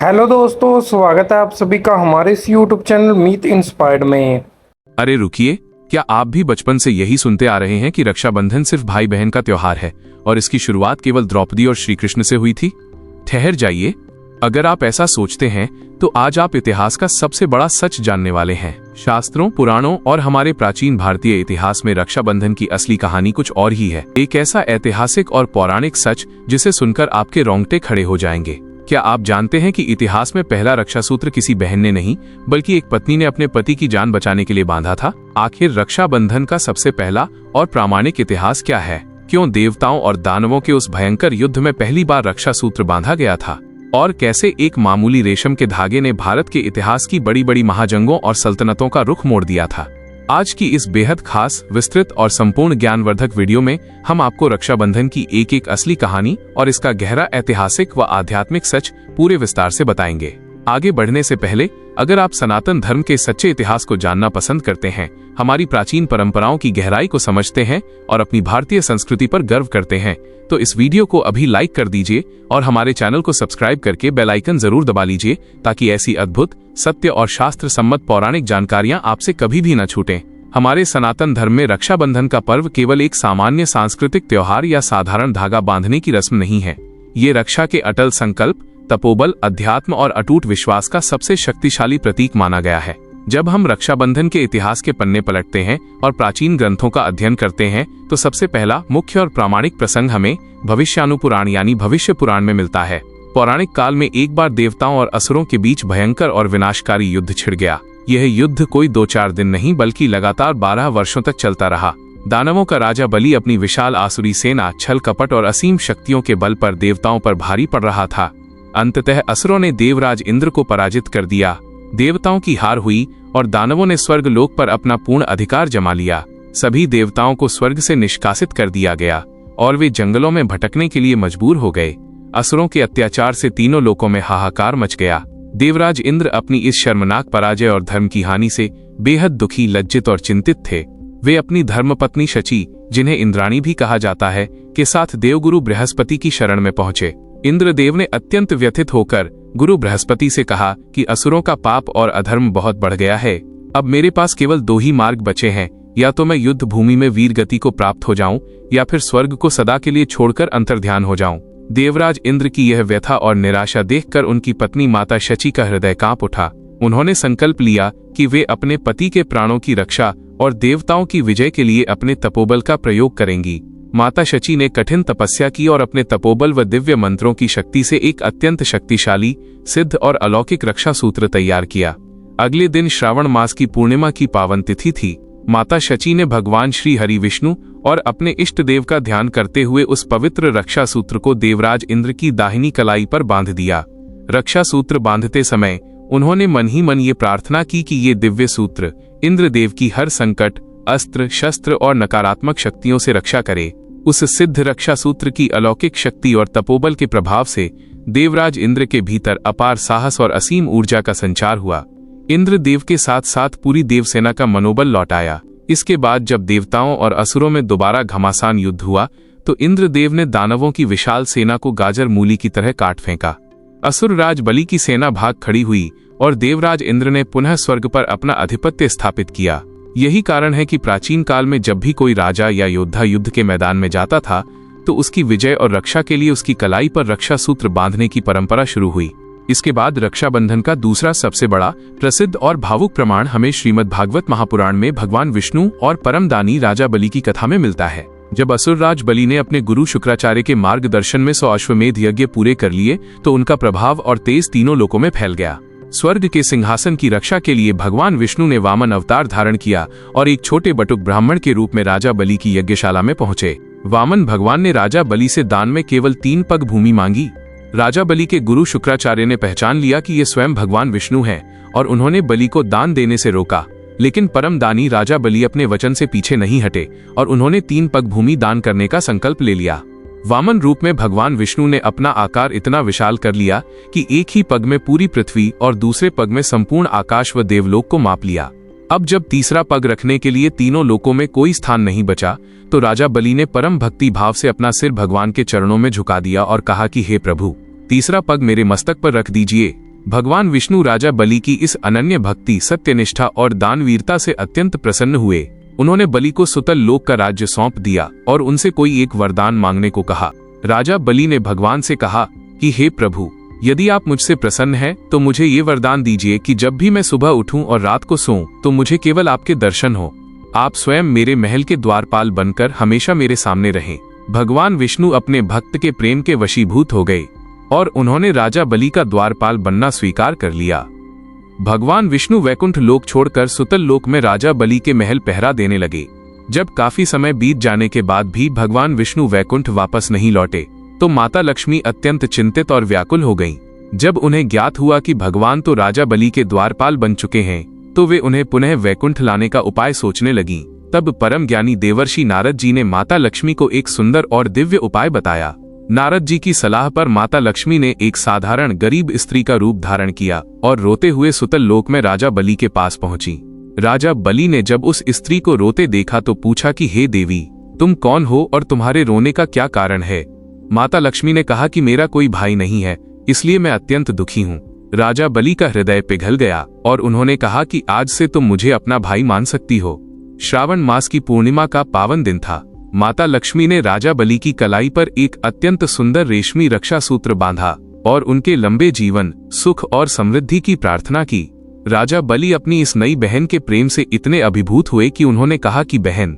Hello दोस्तों, स्वागत है आप सभी का हमारे इस यूट्यूब चैनल मीत इंस्पायर्ड में। अरे रुकिए, क्या आप भी बचपन से यही सुनते आ रहे हैं कि रक्षाबंधन सिर्फ भाई बहन का त्योहार है और इसकी शुरुआत केवल द्रौपदी और श्री कृष्ण से हुई थी? ठहर जाइए, अगर आप ऐसा सोचते हैं तो आज आप इतिहास का सबसे बड़ा सच जानने वाले हैं। शास्त्रों, पुराणों और हमारे प्राचीन भारतीय इतिहास में रक्षाबंधन की असली कहानी कुछ और ही है। एक ऐसा ऐतिहासिक और पौराणिक सच जिसे सुनकर आपके रोंगटे खड़े हो जाएंगे। क्या आप जानते हैं कि इतिहास में पहला रक्षा सूत्र किसी बहन ने नहीं बल्कि एक पत्नी ने अपने पति की जान बचाने के लिए बांधा था? आखिर रक्षाबंधन का सबसे पहला और प्रामाणिक इतिहास क्या है? क्यों देवताओं और दानवों के उस भयंकर युद्ध में पहली बार रक्षा सूत्र बांधा गया था? और कैसे एक मामूली रेशम के धागे ने भारत के इतिहास की बड़ी बड़ी महाजंगों और सल्तनतों का रुख मोड़ दिया था? आज की इस बेहद खास, विस्तृत और संपूर्ण ज्ञानवर्धक वीडियो में हम आपको रक्षाबंधन की एक एक असली कहानी और इसका गहरा ऐतिहासिक व आध्यात्मिक सच पूरे विस्तार से बताएंगे। आगे बढ़ने से पहले, अगर आप सनातन धर्म के सच्चे इतिहास को जानना पसंद करते हैं, हमारी प्राचीन परंपराओं की गहराई को समझते हैं और अपनी भारतीय संस्कृति पर गर्व करते हैं, तो इस वीडियो को अभी लाइक कर दीजिए और हमारे चैनल को सब्सक्राइब करके बेल आइकन जरूर दबा लीजिए ताकि ऐसी अद्भुत, सत्य और शास्त्र सम्मत पौराणिक जानकारियां आपसे कभी भी न छूटें। हमारे सनातन धर्म में रक्षाबंधन का पर्व केवल एक सामान्य सांस्कृतिक त्योहार या साधारण धागा बांधने की रस्म नहीं है। ये रक्षा के अटल संकल्प, तपोबल, अध्यात्म और अटूट विश्वास का सबसे शक्तिशाली प्रतीक माना गया है। जब हम रक्षाबंधन के इतिहास के पन्ने पलटते हैं और प्राचीन ग्रंथों का अध्ययन करते हैं तो सबसे पहला, मुख्य और प्रामाणिक प्रसंग हमें भविष्यानुपुराण यानी भविष्य पुराण में मिलता है। पौराणिक काल में एक बार देवताओं और असुरों के बीच भयंकर और विनाशकारी युद्ध छिड़ गया। यह युद्ध कोई 2-4 दिन नहीं बल्कि लगातार 12 वर्षों तक चलता रहा। दानवों का राजा बलि अपनी विशाल आसुरी सेना, छल कपट और असीम शक्तियों के बल पर देवताओं पर भारी पड़ रहा था। अंततः असुरों ने देवराज इंद्र को पराजित कर दिया। देवताओं की हार हुई और दानवों ने स्वर्ग लोक पर अपना पूर्ण अधिकार जमा लिया। सभी देवताओं को स्वर्ग से निष्कासित कर दिया गया और वे जंगलों में भटकने के लिए मजबूर हो गए। असुरों के अत्याचार से तीनों लोकों में हाहाकार मच गया। देवराज इंद्र अपनी इस शर्मनाक पराजय और धर्म की हानि से बेहद दुखी, लज्जित और चिंतित थे। वे अपनी धर्मपत्नी शची, जिन्हें इंद्राणी भी कहा जाता है, के साथ देवगुरु बृहस्पति की शरण में पहुंचे। इंद्रदेव ने अत्यंत व्यथित होकर गुरु बृहस्पति से कहा कि असुरों का पाप और अधर्म बहुत बढ़ गया है। अब मेरे पास केवल 2 ही मार्ग बचे हैं, या तो मैं युद्ध भूमि में वीर गति को प्राप्त हो जाऊं या फिर स्वर्ग को सदा के लिए छोड़कर अंतर्ध्यान हो जाऊं। देवराज इंद्र की यह व्यथा और निराशा देखकर उनकी पत्नी माता शची का हृदय कांप उठा। उन्होंने संकल्प लिया कि वे अपने पति के प्राणों की रक्षा और देवताओं की विजय के लिए अपने तपोबल का प्रयोग करेंगी। माता शची ने कठिन तपस्या की और अपने तपोबल व दिव्य मंत्रों की शक्ति से एक अत्यंत शक्तिशाली, सिद्ध और अलौकिक रक्षा सूत्र तैयार किया। अगले दिन श्रावण मास की पूर्णिमा की पावन तिथि थी। माता शची ने भगवान श्री हरि विष्णु और अपने इष्ट देव का ध्यान करते हुए उस पवित्र रक्षा सूत्र को देवराज इंद्र की दाहिनी कलाई पर बांध दिया। रक्षा सूत्र बांधते समय उन्होंने मन ही मन ये प्रार्थना की कि ये दिव्य सूत्र इंद्रदेव की हर संकट, अस्त्र, शस्त्र और नकारात्मक शक्तियों से रक्षा करे। उस सिद्ध रक्षा सूत्र की अलौकिक शक्ति और तपोबल के प्रभाव से देवराज इंद्र के भीतर अपार साहस और असीम ऊर्जा का संचार हुआ। इंद्रदेव के साथ साथ पूरी देवसेना का मनोबल लौट आया। इसके बाद जब देवताओं और असुरों में दोबारा घमासान युद्ध हुआ तो इंद्रदेव ने दानवों की विशाल सेना को गाजर मूली की तरह काट फेंका। असुर राज बलि की सेना भाग खड़ी हुई और देवराज इंद्र ने पुनः स्वर्ग पर अपना आधिपत्य स्थापित किया। यही कारण है कि प्राचीन काल में जब भी कोई राजा या योद्धा युद्ध के मैदान में जाता था तो उसकी विजय और रक्षा के लिए उसकी कलाई पर रक्षा सूत्र बांधने की परंपरा शुरू हुई। इसके बाद रक्षाबंधन का दूसरा सबसे बड़ा, प्रसिद्ध और भावुक प्रमाण हमें श्रीमद् भागवत महापुराण में भगवान विष्णु और परमदानी राजा बलि की कथा में मिलता है। जब असुरराज बलि ने अपने गुरु शुक्राचार्य के मार्गदर्शन में 100 अश्वमेध यज्ञ पूरे कर लिए तो उनका प्रभाव और तेज तीनों लोकों में फैल गया। स्वर्ग के सिंहासन की रक्षा के लिए भगवान विष्णु ने वामन अवतार धारण किया और एक छोटे बटुक ब्राह्मण के रूप में राजा बलि की यज्ञशाला में पहुंचे। वामन भगवान ने राजा बलि से दान में केवल 3 पग भूमि मांगी। राजा बलि के गुरु शुक्राचार्य ने पहचान लिया कि ये स्वयं भगवान विष्णु हैं और उन्होंने बलि को दान देने से रोका, लेकिन परम दानी राजा बलि अपने वचन से पीछे नहीं हटे और उन्होंने 3 पग भूमि दान करने का संकल्प ले लिया। वामन रूप में भगवान विष्णु ने अपना आकार इतना विशाल कर लिया कि एक ही पग में पूरी पृथ्वी और दूसरे पग में संपूर्ण आकाश व देवलोक को माप लिया। अब जब तीसरा पग रखने के लिए तीनों लोकों में कोई स्थान नहीं बचा तो राजा बलि ने परम भक्ति भाव से अपना सिर भगवान के चरणों में झुका दिया और कहा कि हे प्रभु, तीसरा पग मेरे मस्तक पर रख दीजिए। भगवान विष्णु राजा बलि की इस अनन्य भक्ति, सत्यनिष्ठा और दानवीरता से अत्यंत प्रसन्न हुए। उन्होंने बलि को सुतल लोक का राज्य सौंप दिया और उनसे कोई एक वरदान मांगने को कहा। राजा बलि ने भगवान से कहा कि हे प्रभु, यदि आप मुझसे प्रसन्न हैं तो मुझे ये वरदान दीजिए कि जब भी मैं सुबह उठूं और रात को सोऊं तो मुझे केवल आपके दर्शन हो। आप स्वयं मेरे महल के द्वारपाल बनकर हमेशा मेरे सामने रहें। भगवान विष्णु अपने भक्त के प्रेम के वशीभूत हो गए और उन्होंने राजा बलि का द्वारपाल बनना स्वीकार कर लिया। भगवान विष्णु वैकुंठ लोक छोड़कर सुतल लोक में राजा बलि के महल पहरा देने लगे। जब काफी समय बीत जाने के बाद भी भगवान विष्णु वैकुंठ वापस नहीं लौटे तो माता लक्ष्मी अत्यंत चिंतित और व्याकुल हो गईं। जब उन्हें ज्ञात हुआ कि भगवान तो राजा बलि के द्वारपाल बन चुके हैं तो वे उन्हें पुनः वैकुंठ लाने का उपाय सोचने लगीं। तब परम ज्ञानी देवर्षि नारद जी ने माता लक्ष्मी को एक सुंदर और दिव्य उपाय बताया। नारद जी की सलाह पर माता लक्ष्मी ने एक साधारण गरीब स्त्री का रूप धारण किया और रोते हुए सुतल लोक में राजा बलि के पास पहुंची। राजा बलि ने जब उस स्त्री को रोते देखा तो पूछा कि हे देवी, तुम कौन हो और तुम्हारे रोने का क्या कारण है? माता लक्ष्मी ने कहा कि मेरा कोई भाई नहीं है, इसलिए मैं अत्यंत दुखी हूँ। राजा बलि का हृदय पिघल गया और उन्होंने कहा कि आज से तुम मुझे अपना भाई मान सकती हो। श्रावण मास की पूर्णिमा का पावन दिन था। माता लक्ष्मी ने राजा बलि की कलाई पर एक अत्यंत सुंदर रेशमी रक्षा सूत्र बांधा और उनके लंबे जीवन, सुख और समृद्धि की प्रार्थना की। राजा बलि अपनी इस नई बहन के प्रेम से इतने अभिभूत हुए कि उन्होंने कहा कि बहन,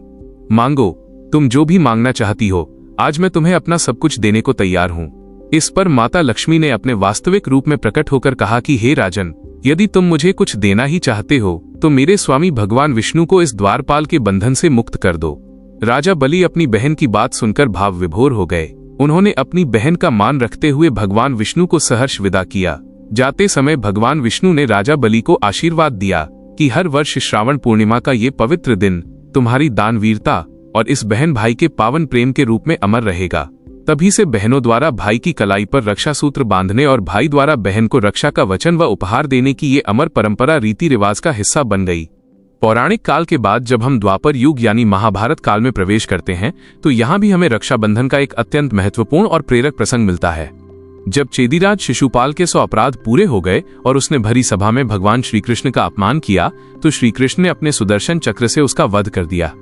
मांगो, तुम जो भी मांगना चाहती हो, आज मैं तुम्हें अपना सब कुछ देने को तैयार हूँ। इस पर माता लक्ष्मी ने अपने वास्तविक रूप में प्रकट होकर कहा कि हे राजन, यदि तुम मुझे कुछ देना ही चाहते हो तो मेरे स्वामी भगवान विष्णु को इस द्वारपाल के बंधन से मुक्त कर दो। राजा बलि अपनी बहन की बात सुनकर भाव विभोर हो गए। उन्होंने अपनी बहन का मान रखते हुए भगवान विष्णु को सहर्ष विदा किया। जाते समय भगवान विष्णु ने राजा बलि को आशीर्वाद दिया कि हर वर्ष श्रावण पूर्णिमा का ये पवित्र दिन तुम्हारी दानवीरता और इस बहन भाई के पावन प्रेम के रूप में अमर रहेगा। तभी से बहनों द्वारा भाई की कलाई पर रक्षा सूत्र बांधने और भाई द्वारा बहन को रक्षा का वचन व उपहार देने की ये अमर परंपरा रीति रिवाज का हिस्सा बन गई। पौराणिक काल के बाद जब हम द्वापर युग यानी महाभारत काल में प्रवेश करते हैं तो यहाँ भी हमें रक्षाबंधन का एक अत्यंत महत्वपूर्ण और प्रेरक प्रसंग मिलता है। जब चेदीराज शिशुपाल के 100 अपराध पूरे हो गए और उसने भरी सभा में भगवान श्री कृष्ण का अपमान किया तो श्री कृष्ण ने अपने सुदर्शन चक्र से उसका वध कर दिया।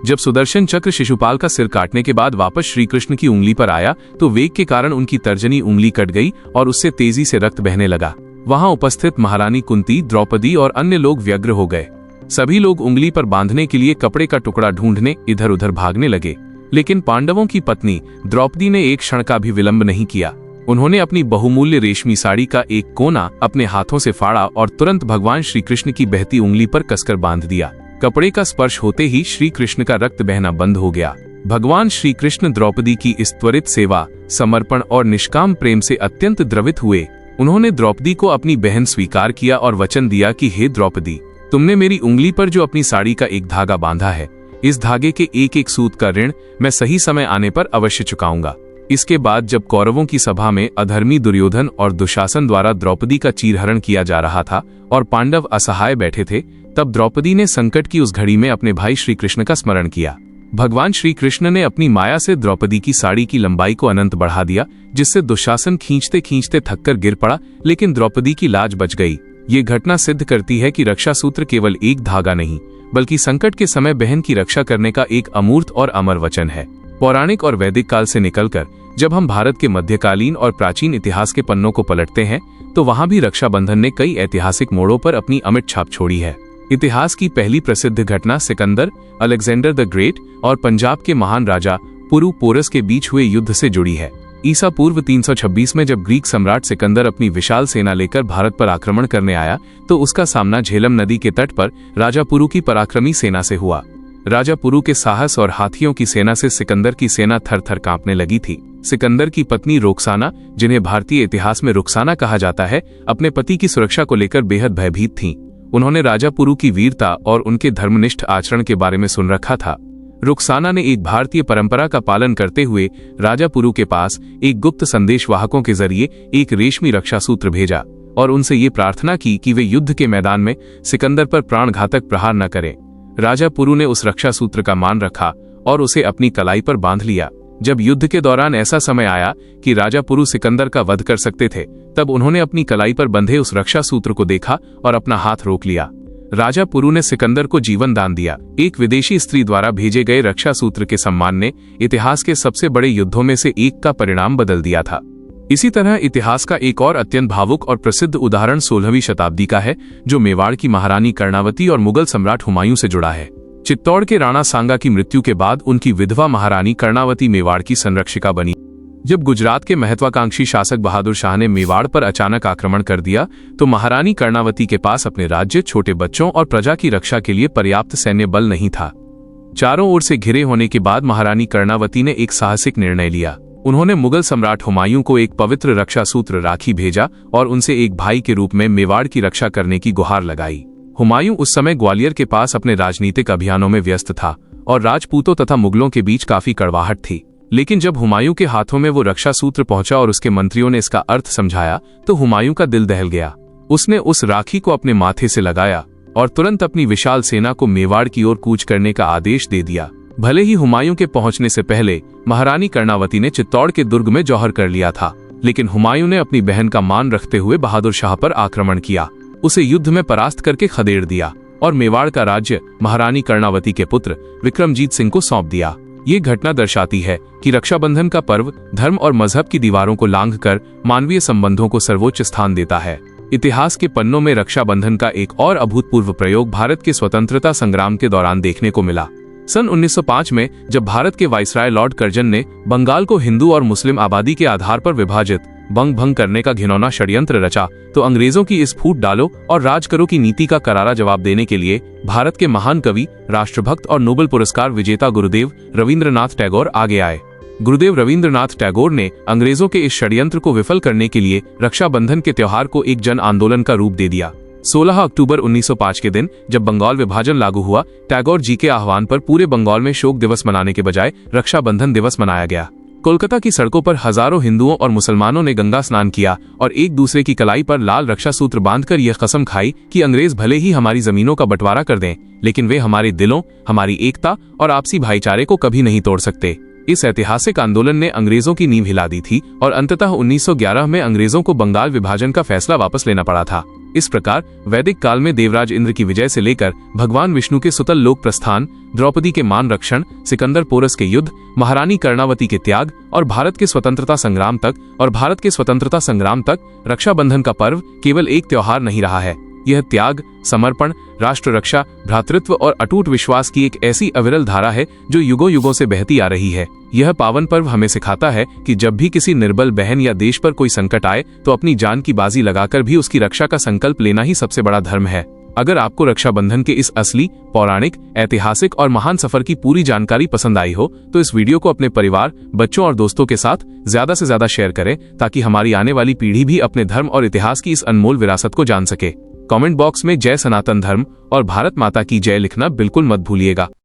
जब सुदर्शन चक्र शिशुपाल का सिर काटने के बाद वापस श्री कृष्ण की उंगली पर आया तो वेग के कारण उनकी तर्जनी उंगली कट गई और उससे तेजी से रक्त बहने लगा। वहां उपस्थित महारानी कुंती, द्रौपदी और अन्य लोग व्यग्र हो गए। सभी लोग उंगली पर बांधने के लिए कपड़े का टुकड़ा ढूंढने इधर उधर भागने लगे, लेकिन पांडवों की पत्नी द्रौपदी ने एक क्षण का भी विलंब नहीं किया। उन्होंने अपनी बहुमूल्य रेशमी साड़ी का एक कोना अपने हाथों से फाड़ा और तुरंत भगवान श्री कृष्ण की बहती उंगली पर कसकर बांध दिया। कपड़े का स्पर्श होते ही श्री कृष्ण का रक्त बहना बंद हो गया। भगवान श्री कृष्ण द्रौपदी की इस त्वरित सेवा, समर्पण और निष्काम प्रेम से अत्यंत द्रवित हुए। उन्होंने द्रौपदी को अपनी बहन स्वीकार किया और वचन दिया कि हे द्रौपदी, तुमने मेरी उंगली पर जो अपनी साड़ी का एक धागा बांधा है, इस धागे के एक एक सूत का ऋण मैं सही समय आने पर अवश्य चुकाऊंगा। इसके बाद जब कौरवों की सभा में अधर्मी दुर्योधन और दुशासन द्वारा द्रौपदी का चीरहरण किया जा रहा था और पांडव असहाय बैठे थे, तब द्रौपदी ने संकट की उस घड़ी में अपने भाई श्री कृष्ण का स्मरण किया। भगवान श्री कृष्ण ने अपनी माया से द्रौपदी की साड़ी की लंबाई को अनंत बढ़ा दिया, जिससे दुशासन खींचते खींचते थककर गिर पड़ा, लेकिन द्रौपदी की लाज बच गई। ये घटना सिद्ध करती है कि रक्षा सूत्र केवल एक धागा नहीं, बल्कि संकट के समय बहन की रक्षा करने का एक अमूर्त और अमर वचन है। पौराणिक और वैदिक काल से निकलकर जब हम भारत के मध्यकालीन और प्राचीन इतिहास के पन्नों को पलटते हैं तो वहां भी रक्षाबंधन ने कई ऐतिहासिक मोड़ों पर अपनी अमिट छाप छोड़ी है। इतिहास की पहली प्रसिद्ध घटना सिकंदर, अलेक्जेंडर द ग्रेट और पंजाब के महान राजा पुरु पोरस के बीच हुए युद्ध से जुड़ी है। ईसा पूर्व 326 में जब ग्रीक सम्राट सिकंदर अपनी विशाल सेना लेकर भारत पर आक्रमण करने आया तो उसका सामना झेलम नदी के तट पर राजा पुरु की पराक्रमी सेना से हुआ। राजा पुरु के साहस और हाथियों की सेना से सिकंदर की सेना थर थर कांपने लगी थी। सिकंदर की पत्नी रोक्साना, जिन्हें भारतीय इतिहास में रुखसाना कहा जाता है, अपने पति की सुरक्षा को लेकर बेहद भयभीत थीं। उन्होंने राजा पुरु की वीरता और उनके धर्मनिष्ठ आचरण के बारे में सुन रखा था। रुखसाना ने एक भारतीय परंपरा का पालन करते हुए राजा पुरु के पास एक गुप्त संदेशवाहकों के जरिए एक रेशमी रक्षा सूत्र भेजा और उनसे ये प्रार्थना की कि वे युद्ध के मैदान में सिकंदर पर प्राणघातक प्रहार न करें। राजा पुरु ने उस रक्षा सूत्र का मान रखा और उसे अपनी कलाई पर बांध लिया। जब युद्ध के दौरान ऐसा समय आया कि राजा पुरु सिकंदर का वध कर सकते थे, तब उन्होंने अपनी कलाई पर बंधे उस रक्षा सूत्र को देखा और अपना हाथ रोक लिया। राजा पुरु ने सिकंदर को जीवन दान दिया। एक विदेशी स्त्री द्वारा भेजे गए रक्षा सूत्र के सम्मान ने इतिहास के सबसे बड़े युद्धों में से एक का परिणाम बदल दिया था। इसी तरह इतिहास का एक और अत्यंत भावुक और प्रसिद्ध उदाहरण 16वीं शताब्दी का है, जो मेवाड़ की महारानी कर्णावती और मुगल सम्राट हुमायूं से जुड़ा है। चित्तौड़ के राणा सांगा की मृत्यु के बाद उनकी विधवा महारानी कर्णावती मेवाड़ की संरक्षिका बनी। जब गुजरात के महत्वाकांक्षी शासक बहादुर शाह ने मेवाड़ पर अचानक आक्रमण कर दिया, तो महारानी कर्णावती के पास अपने राज्य, छोटे बच्चों और प्रजा की रक्षा के लिए पर्याप्त सैन्य बल नहीं था। चारों ओर से घिरे होने के बाद महारानी कर्णावती ने एक साहसिक निर्णय लिया। उन्होंने मुगल सम्राट हुमायूं को एक पवित्र रक्षा सूत्र राखी भेजा और उनसे एक भाई के रूप में मेवाड़ की रक्षा करने की गुहार लगाई। हुमायूं उस समय ग्वालियर के पास अपने राजनीतिक अभियानों में व्यस्त था और राजपूतों तथा मुगलों के बीच काफी कड़वाहट थी। लेकिन जब हुमायूं के हाथों में वो रक्षा सूत्र पहुंचा और उसके मंत्रियों ने इसका अर्थ समझाया, तो हुमायूं का दिल दहल गया। उसने उस राखी को अपने माथे से लगाया और तुरंत अपनी विशाल सेना को मेवाड़ की ओर कूच करने का आदेश दे दिया। भले ही हुमायूं के पहुंचने से पहले महारानी कर्णावती ने चित्तौड़ के दुर्ग में जौहर कर लिया था, लेकिन हुमायूं ने अपनी बहन का मान रखते हुए बहादुर शाह पर आक्रमण किया, उसे युद्ध में परास्त करके खदेड़ दिया और मेवाड़ का राज्य महारानी कर्णावती के पुत्र विक्रमजीत सिंह को सौंप दिया। ये घटना दर्शाती है कि रक्षाबंधन का पर्व धर्म और मजहब की दीवारों को लांघकर मानवीय संबंधों को सर्वोच्च स्थान देता है। इतिहास के पन्नों में रक्षाबंधन का एक और अभूतपूर्व प्रयोग भारत के स्वतंत्रता संग्राम के दौरान देखने को मिला। सन 1905 में जब भारत के वाइसराय लॉर्ड कर्जन ने बंगाल को हिंदू और मुस्लिम आबादी के आधार पर विभाजित बंग भंग करने का घिनौना षड्यंत्र रचा, तो अंग्रेजों की इस फूट डालो और राज करो की नीति का करारा जवाब देने के लिए भारत के महान कवि, राष्ट्रभक्त और नोबेल पुरस्कार विजेता गुरुदेव रविंद्रनाथ टैगोर आगे आए। गुरुदेव रविंद्रनाथ टैगोर ने अंग्रेजों के इस षड्यंत्र को विफल करने के लिए रक्षाबंधन के त्योहार को एक जन आंदोलन का रूप दे दिया। 16 अक्टूबर 1905 के दिन जब बंगाल विभाजन लागू हुआ, टैगोर जी के आह्वान पर पूरे बंगाल में शोक दिवस मनाने के बजाय रक्षाबंधन दिवस मनाया गया। कोलकाता की सड़कों पर हजारों हिंदुओं और मुसलमानों ने गंगा स्नान किया और एक दूसरे की कलाई पर लाल रक्षा सूत्र बांधकर यह कसम खाई कि अंग्रेज भले ही हमारी जमीनों का बंटवारा कर दें, लेकिन वे हमारे दिलों, हमारी एकता और आपसी भाईचारे को कभी नहीं तोड़ सकते। इस ऐतिहासिक आंदोलन ने अंग्रेजों की नींव हिला दी थी और अंततः 1911 में अंग्रेजों को बंगाल विभाजन का फैसला वापस लेना पड़ा था। इस प्रकार वैदिक काल में देवराज इंद्र की विजय से लेकर भगवान विष्णु के सुतल लोक प्रस्थान, द्रौपदी के मान रक्षण, सिकंदर पोरस के युद्ध, महारानी कर्णावती के त्याग और भारत के स्वतंत्रता संग्राम तक रक्षाबंधन का पर्व केवल एक त्योहार नहीं रहा है। यह त्याग, समर्पण, राष्ट्र रक्षा, भ्रातृत्व और अटूट विश्वास की एक ऐसी अविरल धारा है जो युगों युगों से बहती आ रही है। यह पावन पर्व हमें सिखाता है कि जब भी किसी निर्बल बहन या देश पर कोई संकट आए, तो अपनी जान की बाजी लगाकर भी उसकी रक्षा का संकल्प लेना ही सबसे बड़ा धर्म है। अगर आपको रक्षाबंधन के इस असली, पौराणिक, ऐतिहासिक और महान सफर की पूरी जानकारी पसंद आई हो, तो इस वीडियो को अपने परिवार, बच्चों और दोस्तों के साथ ज्यादा से ज्यादा शेयर करें, ताकि हमारी आने वाली पीढ़ी भी अपने धर्म और इतिहास की इस अनमोल विरासत को जान सके। कमेंट बॉक्स में जय सनातन धर्म और भारत माता की जय लिखना बिल्कुल मत भूलिएगा।